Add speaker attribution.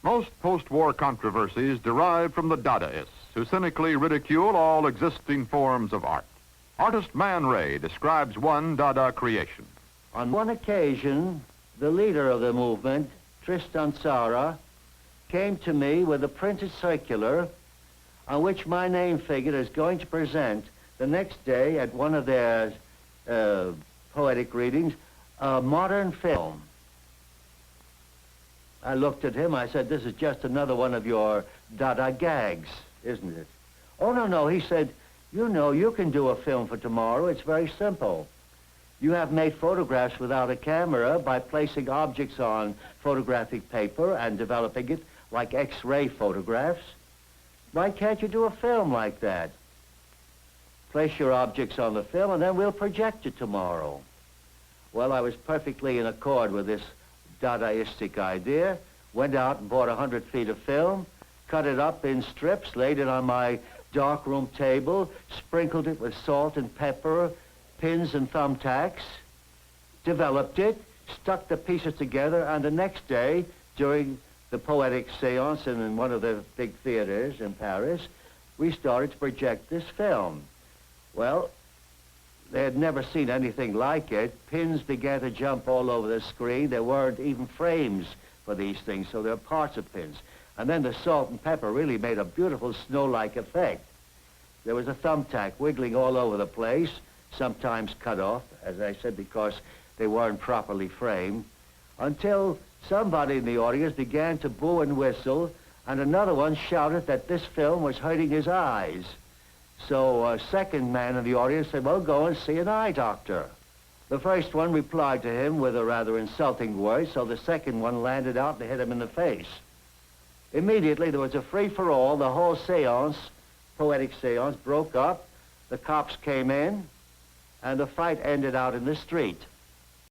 Speaker 1: Most post-war controversies derive from the Dadaists, who cynically ridicule all existing forms of art. Artist Man Ray describes one Dada creation.
Speaker 2: On one occasion, the leader of the movement, Tristan Tzara, came to me with a printed circular on which my name figured as going to present the next day at one of their poetic readings, a modern film. I looked at him, I said, this is just another one of your Dada gags, isn't it? Oh, no, no, he said, you know, you can do a film for tomorrow, it's very simple. You have made photographs without a camera by placing objects on photographic paper and developing it like X-ray photographs. Why can't you do a film like that? Place your objects on the film and then we'll project it tomorrow. Well, I was perfectly in accord with this Dadaistic idea, went out and bought 100 feet of film, cut it up in strips, laid it on my darkroom table, sprinkled it with salt and pepper, pins and thumbtacks, developed it, stuck the pieces together, and the next day, during the poetic seance in one of the big theaters in Paris, we started to project this film. Well, they had never seen anything like it. Pins began to jump all over the screen. There weren't even frames for these things, so there were parts of pins. And then the salt and pepper really made a beautiful snow-like effect. There was a thumbtack wiggling all over the place, sometimes cut off, as I said, because they weren't properly framed, until somebody in the audience began to boo and whistle, and another one shouted that this film was hurting his eyes. So a second man in the audience said, well, go and see an eye doctor. The first one replied to him with a rather insulting word, so the second one landed out and hit him in the face. Immediately, there was a free-for-all. The whole seance, poetic seance, broke up. The cops came in, and the fight ended out in the street.